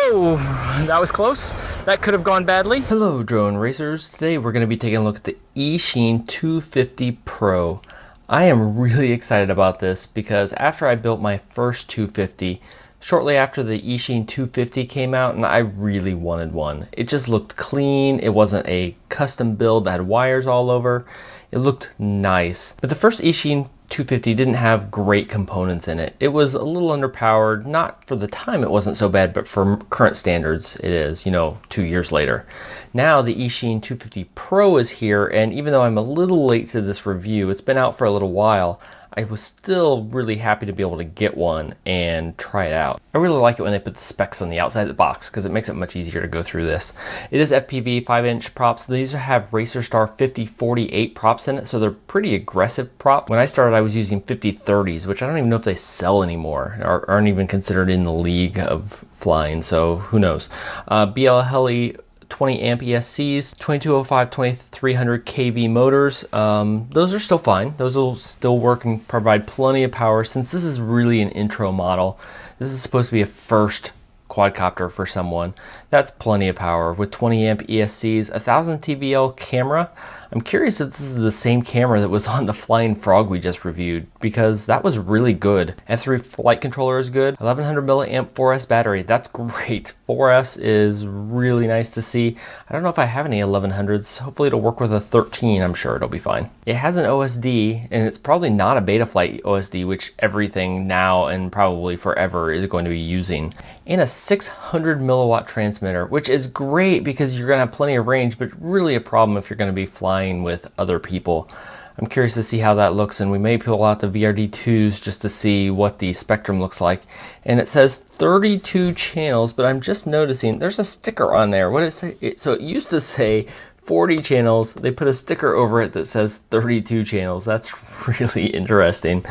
Whoa, that was close. That could have gone badly. Hello drone racers. Today we're going to be taking a look at the Eachine 250 Pro. I am really excited about this because after I built my first 250, shortly after the Eachine 250 came out, and I really wanted one. It just looked clean. It wasn't a custom build that had wires all over. It looked nice. But the first Eachine 250 didn't have great components in it. It was a little underpowered. Not for the time it wasn't so bad, but for current standards it is, 2 years later. Now the Eachine 250 Pro is here, and even though I'm a little late to this review, it's been out for a little while, I was still really happy to be able to get one and try it out. I really like it when they put the specs on the outside of the box because it makes it much easier to go through this. It is FPV 5-inch props. These have Racer Star 5048 props in it, so they're pretty aggressive prop. When I started, I was using 5030s, which I don't even know if they sell anymore, or aren't even considered in the league of flying, so who knows. BL Heli 20 amp ESCs, 2205, 2300 kV motors. Those are still fine. Those will still work and provide plenty of power. Since this is really an intro model, this is supposed to be a first quadcopter for someone. That's plenty of power with 20 amp ESCs, 1000 TVL camera. I'm curious if this is the same camera that was on the Flying Frog we just reviewed, because that was really good. F3 flight controller is good. 1100 milliamp 4S battery. That's great. 4S is really nice to see. I don't know if I have any 1100s. Hopefully it'll work with a 13. I'm sure it'll be fine. It has an OSD, and it's probably not a Betaflight OSD, which everything now and probably forever is going to be using. And a 600 milliwatt transmitter, which is great because you're going to have plenty of range, but really a problem if you're going to be flying with other people. I'm curious to see how that looks, and we may pull out the VRD2s just to see what the spectrum looks like. And it says 32 channels, but I'm just noticing there's a sticker on there. What does it say? So it used to say 40 channels. They put a sticker over it that says 32 channels. That's really interesting.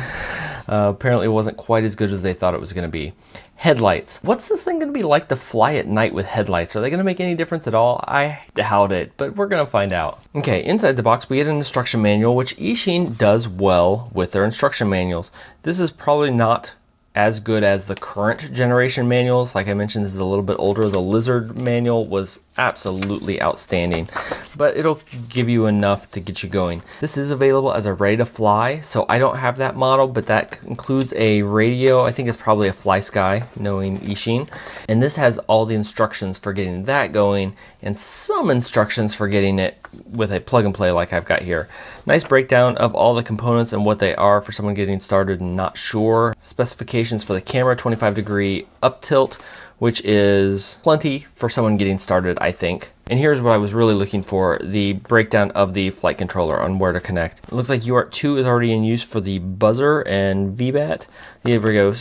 Apparently it wasn't quite as good as they thought it was going to be. Headlights. What's this thing going to be like to fly at night with headlights? Are they going to make any difference at all? I doubt it, but we're going to find out. Okay, inside the box we get an instruction manual, which Eachine does well with their instruction manuals. This is probably not as good as the current generation manuals. Like I mentioned, this is a little bit older. The Lizard manual was absolutely outstanding, but it'll give you enough to get you going. This is available as a ready to fly, so I don't have that model, but that includes a radio. I think it's probably a FlySky, knowing Eachine. And this has all the instructions for getting that going and some instructions for getting it with a plug and play like I've got here. Nice breakdown of all the components and what they are for someone getting started and not sure. Specifications for the camera, 25-degree up tilt, which is plenty for someone getting started, I think. And here's what I was really looking for, the breakdown of the flight controller on where to connect. It looks like UART2 is already in use for the buzzer and VBAT. Here we go.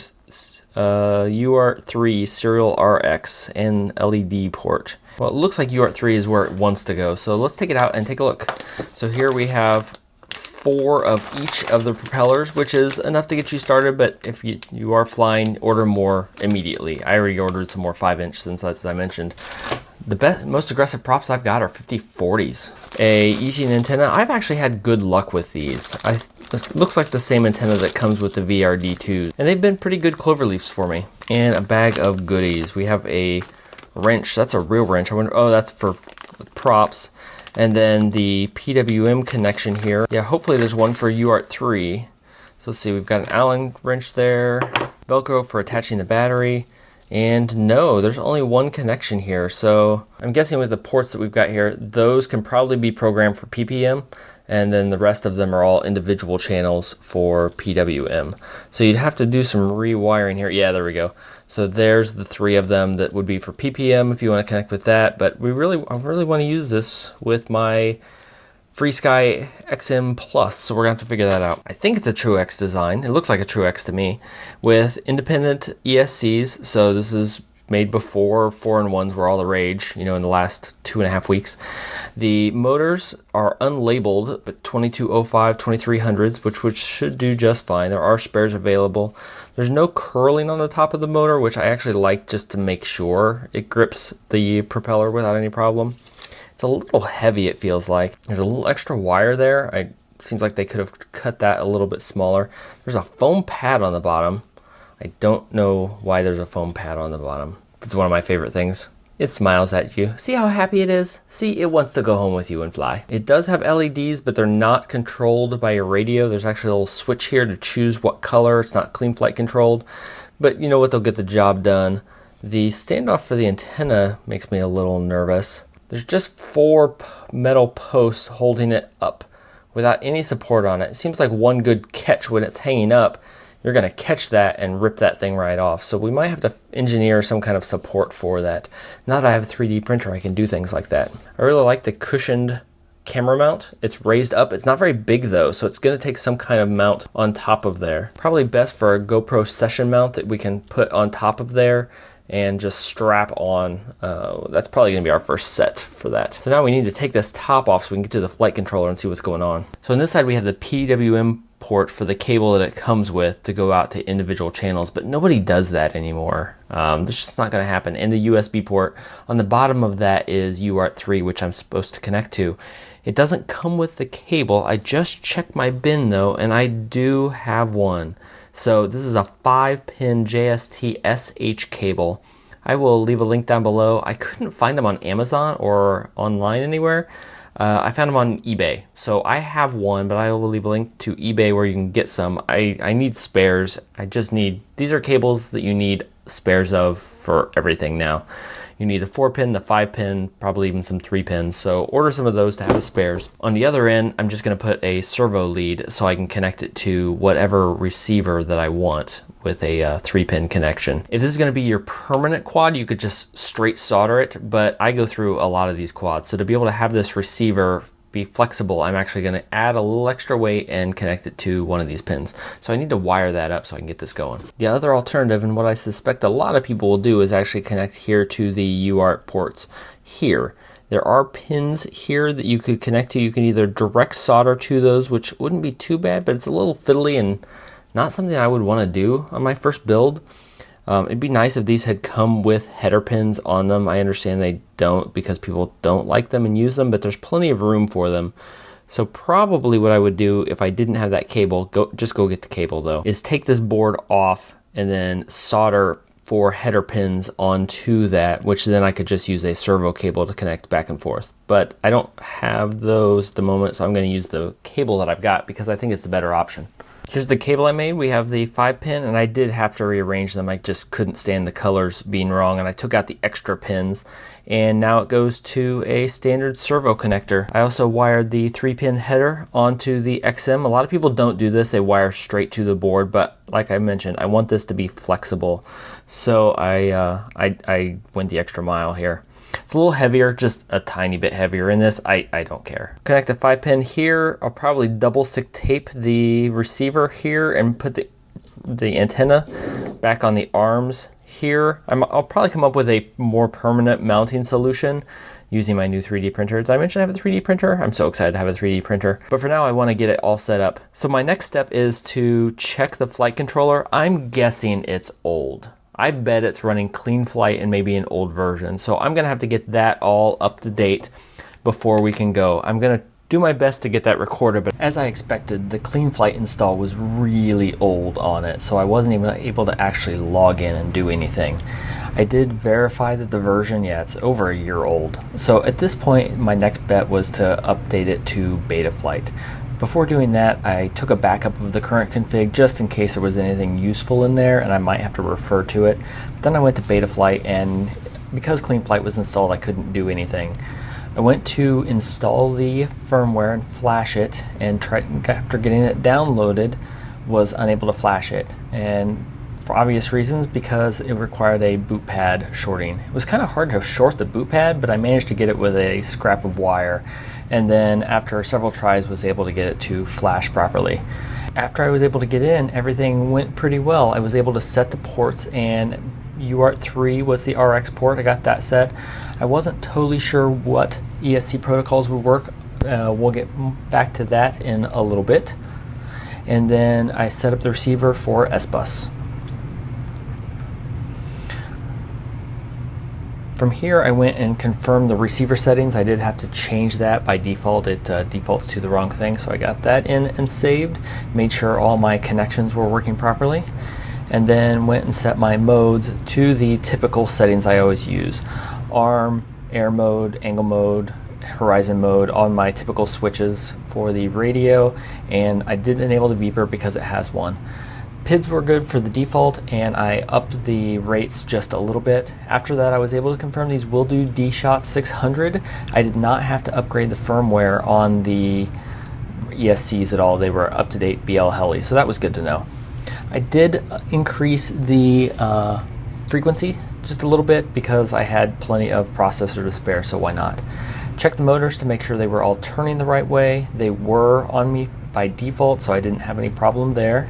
UART3 serial RX and LED port. Well, it looks like UART3 is where it wants to go, so let's take it out and take a look. So here we have 4 of each of the propellers, which is enough to get you started, but if you are flying, order more immediately. I already ordered some more 5-inch since, as I mentioned. The most aggressive props I've got are 5040s. A Eachine antenna. I've actually had good luck with these. This looks like the same antenna that comes with the VRD2, and they've been pretty good cloverleafs for me. And a bag of goodies. We have a wrench. That's a real wrench. I wonder, oh, that's for props. And then the PWM connection here. Yeah, hopefully there's one for UART3. So let's see, we've got an Allen wrench there, Velcro for attaching the battery, and no, there's only one connection here. So I'm guessing with the ports that we've got here, those can probably be programmed for PPM, and then the rest of them are all individual channels for PWM. So you'd have to do some rewiring here. Yeah, there we go. So there's the 3 of them that would be for PPM if you want to connect with that. But I really want to use this with my FreeSky XM Plus, so we're going to have to figure that out. I think it's a TrueX design. It looks like a TrueX to me, with independent ESCs. So this is made before 4-in-1s were all the rage, in the last 2.5 weeks. The motors are unlabeled, but 2205, 2300s, which should do just fine. There are spares available. There's no curling on the top of the motor, which I actually like just to make sure it grips the propeller without any problem. It's a little heavy, it feels like. There's a little extra wire there. It seems like they could have cut that a little bit smaller. There's a foam pad on the bottom. I don't know why there's a foam pad on the bottom. That's one of my favorite things. It smiles at you. See how happy it is? See, it wants to go home with you and fly. It does have LEDs, but they're not controlled by your radio. There's actually a little switch here to choose what color. It's not clean flight controlled, but you know what? They'll get the job done. The standoff for the antenna makes me a little nervous. There's just 4 metal posts holding it up without any support on it. It seems like one good catch when it's hanging up, you're gonna catch that and rip that thing right off. So we might have to engineer some kind of support for that. Now that I have a 3D printer, I can do things like that. I really like the cushioned camera mount. It's raised up. It's not very big though, so it's gonna take some kind of mount on top of there. Probably best for a GoPro session mount that we can put on top of there and just strap on. That's probably gonna be our first set for that. So now we need to take this top off so we can get to the flight controller and see what's going on. So on this side we have the PWM port for the cable that it comes with to go out to individual channels, but nobody does that anymore. That's just not going to happen. And the USB port on the bottom of that is UART3, which I'm supposed to connect to. It doesn't come with the cable. I just checked my bin though, and I do have one. So this is a 5-pin JST SH cable. I will leave a link down below. I couldn't find them on Amazon or online anywhere. I found them on eBay. So I have one, but I will leave a link to eBay where you can get some. I need spares. These are cables that you need spares of for everything now. You need the 4-pin, the 5-pin, probably even some 3-pins. So order some of those to have spares. On the other end, I'm just gonna put a servo lead so I can connect it to whatever receiver that I want with a 3-pin connection. If this is gonna be your permanent quad, you could just straight solder it, but I go through a lot of these quads. So to be able to have this receiver be flexible, I'm actually gonna add a little extra weight and connect it to one of these pins. So I need to wire that up so I can get this going. The other alternative, and what I suspect a lot of people will do, is actually connect here to the UART ports here. There are pins here that you could connect to. You can either direct solder to those, which wouldn't be too bad, but it's a little fiddly and not something I would wanna do on my first build. It'd be nice if these had come with header pins on them. I understand they don't because people don't like them and use them, but there's plenty of room for them. So probably what I would do if I didn't have that cable, just go get the cable though, is take this board off and then solder 4 header pins onto that, which then I could just use a servo cable to connect back and forth. But I don't have those at the moment, so I'm gonna use the cable that I've got because I think it's the better option. Here's the cable I made. We have the 5-pin, and I did have to rearrange them. I just couldn't stand the colors being wrong, and I took out the extra pins, and now it goes to a standard servo connector. I also wired the 3-pin header onto the XM. A lot of people don't do this. They wire straight to the board, but like I mentioned, I want this to be flexible. So I went the extra mile here. It's a little heavier, just a tiny bit heavier in this. I don't care. Connect the 5-pin here. I'll probably double stick tape the receiver here and put the antenna back on the arms here. I'll probably come up with a more permanent mounting solution using my new 3D printer. Did I mention I have a 3D printer? I'm so excited to have a 3D printer. But for now, I want to get it all set up. So my next step is to check the flight controller. I'm guessing it's old. I bet it's running clean flight and maybe an old version. So I'm gonna have to get that all up to date before we can go. I'm gonna do my best to get that recorded, but as I expected, the clean flight install was really old on it, so I wasn't even able to actually log in and do anything. I did verify that the version, yeah, it's over a year old. So at this point, my next bet was to update it to beta flight. Before doing that, I took a backup of the current config just in case there was anything useful in there and I might have to refer to it. But then I went to beta flight, and because clean flight was installed, I couldn't do anything. I went to install the firmware and flash it, and after getting it downloaded, was unable to flash it. And for obvious reasons, because it required a boot pad shorting. It was kind of hard to short the boot pad, but I managed to get it with a scrap of wire. And then after several tries was able to get it to flash properly. After I was able to get in, everything went pretty well. I was able to set the ports, and UART3 was the RX port. I got that set. I wasn't totally sure what ESC protocols would work. We'll get back to that in a little bit. And then I set up the receiver for S-Bus. From here, I went and confirmed the receiver settings. I did have to change that. By default, it defaults to the wrong thing, so I got that in and saved. Made sure all my connections were working properly. and then went and set my modes to the typical settings I always use. ARM, air mode, angle mode, horizon mode on my typical switches for the radio, and I did enable the beeper because it has one. PIDs were good for the default, and I upped the rates just a little bit. After that, I was able to confirm these will do D-Shot 600. I did not have to upgrade the firmware on the ESCs at all. They were up-to-date BL Heli, so that was good to know. I did increase the frequency just a little bit because I had plenty of processor to spare, so why not? Check the motors to make sure they were all turning the right way. They were on me by default, so I didn't have any problem there.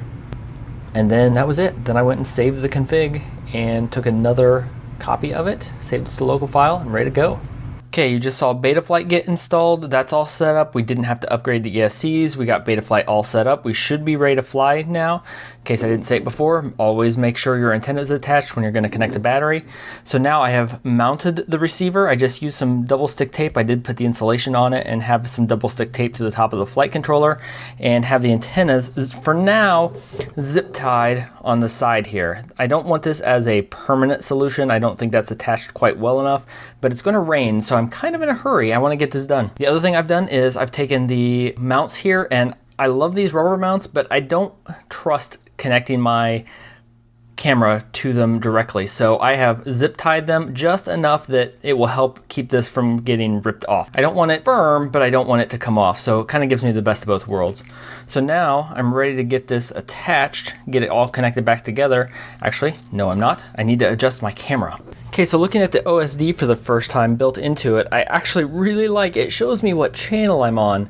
And then that was it. Then I went and saved the config and took another copy of it, saved it to the local file, and ready to go. Okay, you just saw Betaflight get installed. That's all set up. We didn't have to upgrade the ESCs. We got Betaflight all set up. We should be ready to fly now. In case I didn't say it before, always make sure your antenna is attached when you're going to connect the battery. So now I have mounted the receiver. I just used some double stick tape. I did put the insulation on it and have some double stick tape to the top of the flight controller and have the antennas, for now, zip tied on the side here. I don't want this as a permanent solution. I don't think that's attached quite well enough, but it's going to rain, so I'm kind of in a hurry. I want to get this done. The other thing I've done is I've taken the mounts here, and I love these rubber mounts, but I don't trust connecting my camera to them directly. So I have zip tied them just enough that it will help keep this from getting ripped off. I don't want it firm, but I don't want it to come off. So it kind of gives me the best of both worlds. So now I'm ready to get this attached, get it all connected back together. Actually, no, I'm not. I need to adjust my camera. Okay, so looking at the OSD for the first time built into it, I actually really like it. It shows me what channel I'm on.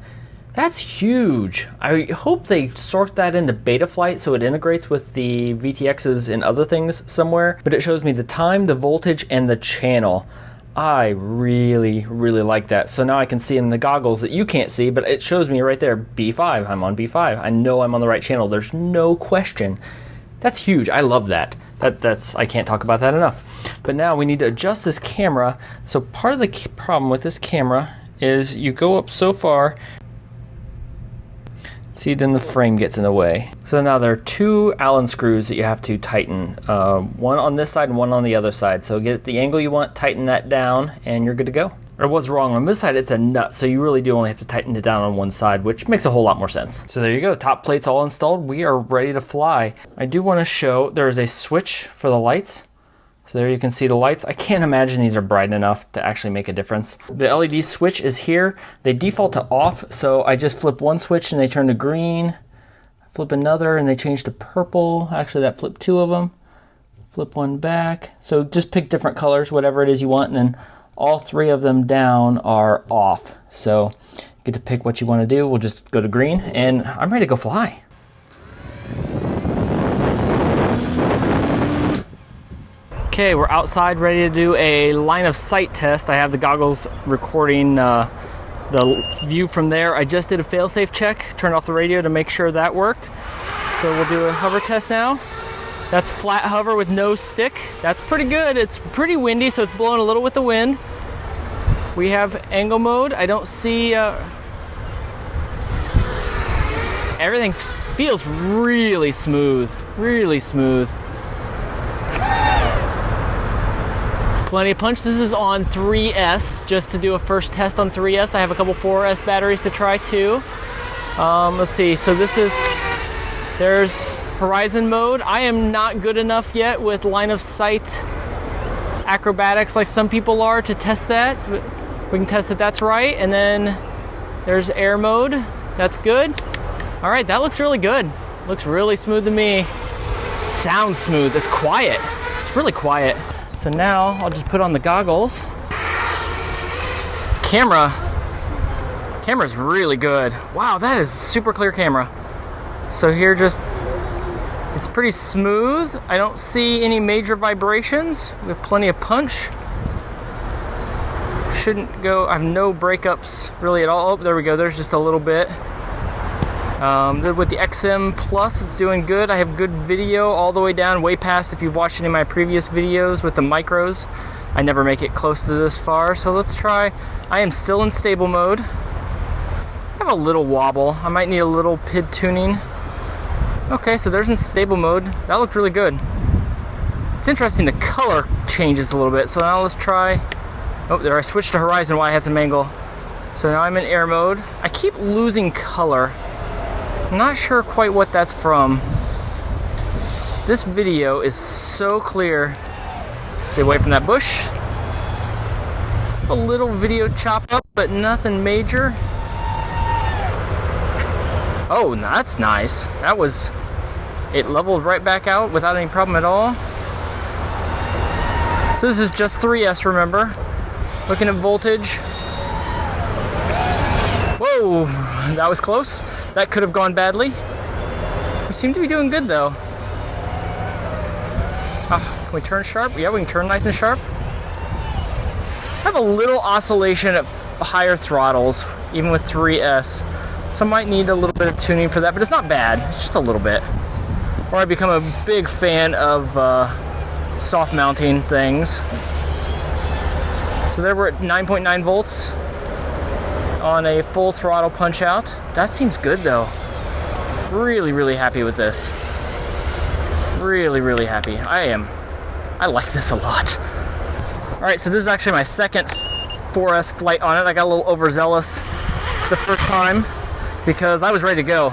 That's huge. I hope they sort that into Betaflight so it integrates with the VTXs and other things somewhere, but it shows me the time, the voltage, and the channel. I really, really like that. So now I can see in the goggles that you can't see, but it shows me right there, B5, I'm on B5. I know I'm on the right channel, there's no question. That's huge, I love that. That's I can't talk about that enough. But now we need to adjust this camera. So part of the problem with this camera is you go up so far, see, then the frame gets in the way. So now there are two Allen screws that you have to tighten. One on this side and one on the other side. So get the angle you want, tighten that down, and you're good to go. Or what's wrong, on this side it's a nut, so you really do only have to tighten it down on one side, which makes a whole lot more sense. So there you go, top plate's all installed. We are ready to fly. I do want to show there is a switch for the lights. So there you can see the lights. I can't imagine these are bright enough to actually make a difference. The LED switch is here. They default to off, so I just flip one switch and they turn to green. Flip another and they change to purple. Actually, that flipped two of them. Flip one back. So just pick different colors, whatever it is you want, and then all three of them down are off. So you get to pick what you want to do. We'll just go to green, and I'm ready to go fly. Okay, we're outside ready to do a line of sight test. I have the goggles recording the view from there. I just did a fail-safe check, turned off the radio to make sure that worked. So we'll do a hover test now. That's flat hover with no stick. That's pretty good. It's pretty windy, so it's blowing a little with the wind. We have angle mode. I don't see, everything feels really smooth, really smooth. Plenty of punch. This is on 3S, just to do a first test on 3S. I have a couple 4S batteries to try too. Let's see, so there's horizon mode. I am not good enough yet with line of sight acrobatics like some people are to test that. We can test that that's right. And then there's air mode. That's good. All right, that looks really good. Looks really smooth to me. Sounds smooth. It's quiet. It's really quiet. So now I'll just put on the goggles. Camera's really good. Wow, that is a super clear camera. So here it's pretty smooth. I don't see any major vibrations. We have plenty of punch. Shouldn't go, I have no breakups really at all. Oh, there we go, there's just a little bit. With the XM Plus, it's doing good. I have good video all the way down, way past if you've watched any of my previous videos with the micros. I never make it close to this far, so let's try. I am still in stable mode. I have a little wobble. I might need a little PID tuning. Okay, so there's in stable mode. That looked really good. It's interesting, the color changes a little bit. So now let's try, oh, there I switched to horizon while I had some angle. So now I'm in air mode. I keep losing color. I'm not sure quite what that's from. This video is so clear. Stay away from that bush. A little video chop up, but nothing major. Oh, that's nice. That was, it leveled right back out without any problem at all. So this is just 3S, remember? Looking at voltage. Whoa, that was close. That could have gone badly. We seem to be doing good though. Can we turn sharp? Yeah, we can turn nice and sharp. I have a little oscillation at higher throttles, even with 3S. So I might need a little bit of tuning for that, but it's not bad. It's just a little bit. Or I become a big fan of soft mounting things. So there we're at 9.9 volts on a full throttle punch out. That seems good though. Really, really happy with this. Really, really happy. I like this a lot. All right, so this is actually my second 4S flight on it. I got a little overzealous the first time because I was ready to go.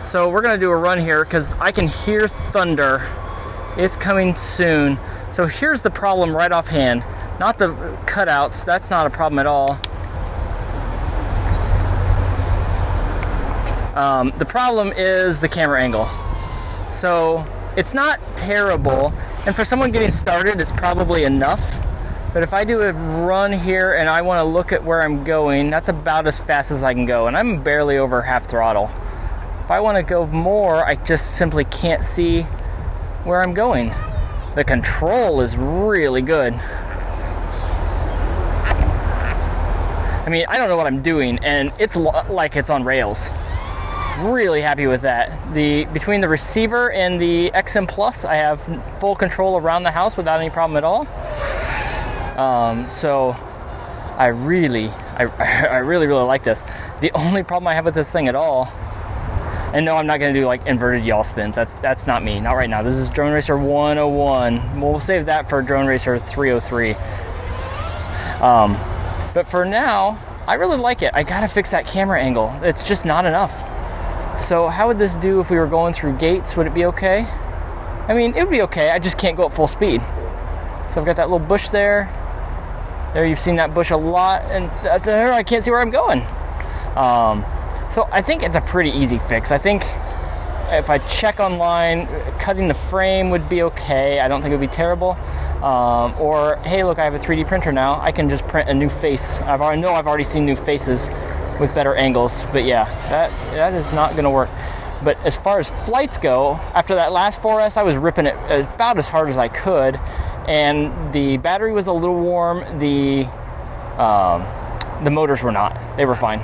So we're gonna do a run here because I can hear thunder. It's coming soon. So here's the problem right offhand. Not the cutouts, that's not a problem at all. The problem is the camera angle. So it's not terrible, and for someone getting started, it's probably enough. But if I do a run here and I want to look at where I'm going, that's about as fast as I can go, and I'm barely over half throttle. If I want to go more, I just simply can't see where I'm going. The control is really good. I mean, I don't know what I'm doing, and it's like it's on rails. Really happy with that. Between the receiver and the XM Plus, I have full control around the house without any problem at all. So I really like this. The only problem I have with this thing at all, and no, I'm not gonna do like inverted yaw spins. That's not me, not right now. This is Drone Racer 101. We'll save that for Drone Racer 303. But for now, I really like it. I gotta fix that camera angle. It's just not enough. So how would this do if we were going through gates? Would it be okay? I mean, it would be okay. I just can't go at full speed. So I've got that little bush there. There, you've seen that bush a lot, and there I can't see where I'm going. So I think it's a pretty easy fix. I think if I check online, cutting the frame would be okay. I don't think it would be terrible. Or, hey, look, I have a 3D printer now. I can just print a new face. I've already seen new faces with better angles, but yeah, that is not gonna work. But as far as flights go, after that last 4S, I was ripping it about as hard as I could, and the battery was a little warm. The motors were not. They were fine.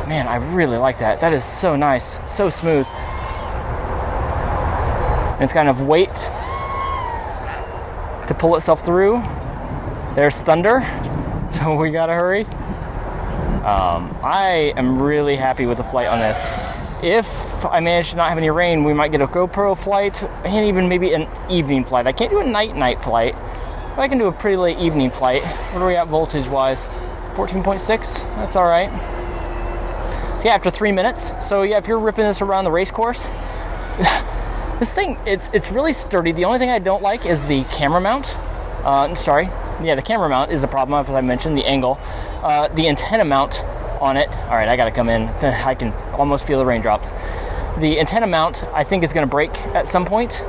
Man, I really like that. That is so nice, so smooth. And it's kind of weight to pull itself through. There's thunder, so we gotta hurry. I am really happy with the flight on this. If I manage to not have any rain, we might get a GoPro flight and even maybe an evening flight. I can't do a night flight, but I can do a pretty late evening flight. What are we at voltage wise? 14.6, that's all right. So yeah, after 3 minutes. So yeah, if you're ripping this around the race course, this thing, it's really sturdy. The only thing I don't like is the camera mount. The camera mount is a problem, as I mentioned, the angle. The antenna mount on it, all right, I gotta come in. I can almost feel the raindrops. The antenna mount, I think, is gonna break at some point.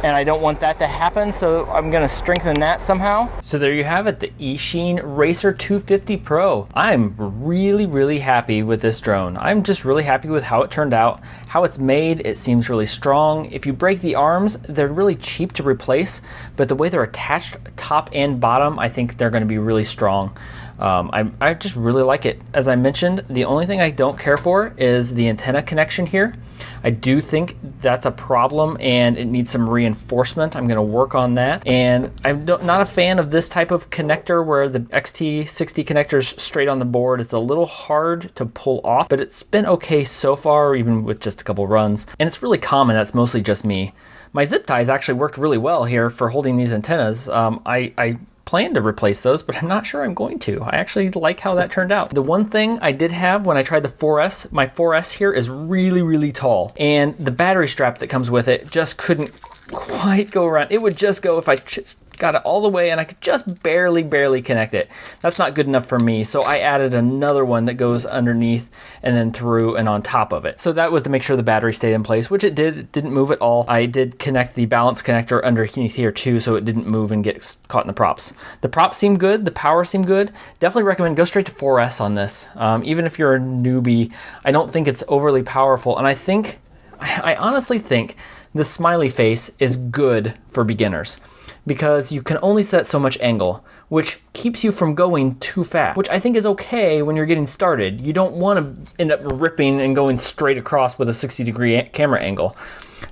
And I don't want that to happen, so I'm gonna strengthen that somehow. So there you have it, the Eachine Racer 250 Pro. I'm really happy with this drone. I'm just really happy with how it turned out, how it's made. It seems really strong. If you break the arms, they're really cheap to replace, but the way they're attached top and bottom, I think they're gonna be really strong. I just really like it. As I mentioned, the only thing I don't care for is the antenna connection here. I do think that's a problem and it needs some reinforcement. I'm going to work on that. And I'm not a fan of this type of connector where the XT60 connector is straight on the board. It's a little hard to pull off, but it's been okay so far, even with just a couple runs. And it's really common. That's mostly just me. My zip ties actually worked really well here for holding these antennas. I plan to replace those, but I'm not sure I'm going to. I actually like how that turned out. The one thing I did have when I tried the 4S, my 4S here is really, really tall, and the battery strap that comes with it just couldn't quite go around. It would just go if I just got it all the way and I could just barely connect it. That's not good enough for me, so I added another one that goes underneath and then through and on top of it. So that was to make sure the battery stayed in place, which it did. It didn't move at all. I did connect the balance connector underneath here too, so it didn't move and get caught in the props. The props seem good, the power seemed good. Definitely recommend go straight to 4S on this. Even if you're a newbie, I don't think it's overly powerful, and I honestly think the smiley face is good for beginners, because you can only set so much angle, which keeps you from going too fast, which I think is okay when you're getting started. You don't want to end up ripping and going straight across with a 60-degree camera angle.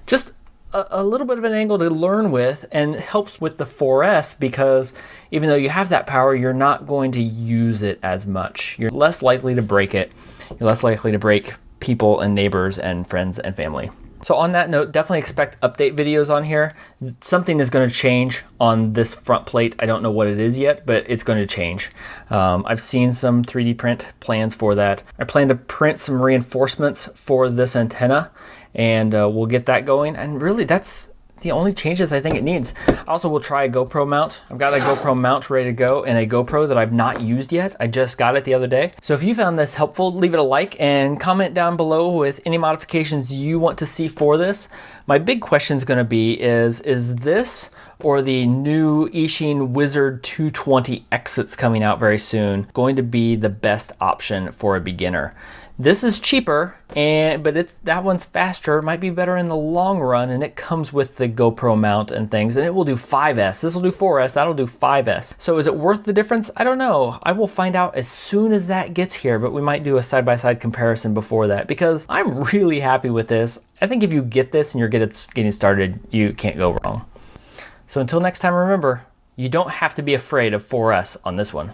Just a little bit of an angle to learn with, and it helps with the 4S because even though you have that power, you're not going to use it as much. You're less likely to break it. You're less likely to break people and neighbors and friends and family. So on that note, definitely expect update videos on here. Something is going to change on this front plate. I don't know what it is yet, but it's going to change. I've seen some 3D print plans for that. I plan to print some reinforcements for this antenna, and we'll get that going. And really, that's the only changes I think it needs. I also will try a GoPro mount. I've got a GoPro mount ready to go and a GoPro that I've not used yet. I just got it the other day. So if you found this helpful, leave it a like and comment down below with any modifications you want to see for this. My big question is going to be is this or the new Eachine Wizard 220X that's coming out very soon going to be the best option for a beginner? This is cheaper, but that one's faster. It might be better in the long run, and it comes with the GoPro mount and things, and it will do 5S. This will do 4S, that'll do 5S. So is it worth the difference? I don't know. I will find out as soon as that gets here, but we might do a side-by-side comparison before that because I'm really happy with this. I think if you get this and you're getting started, you can't go wrong. So until next time, remember, you don't have to be afraid of 4S on this one.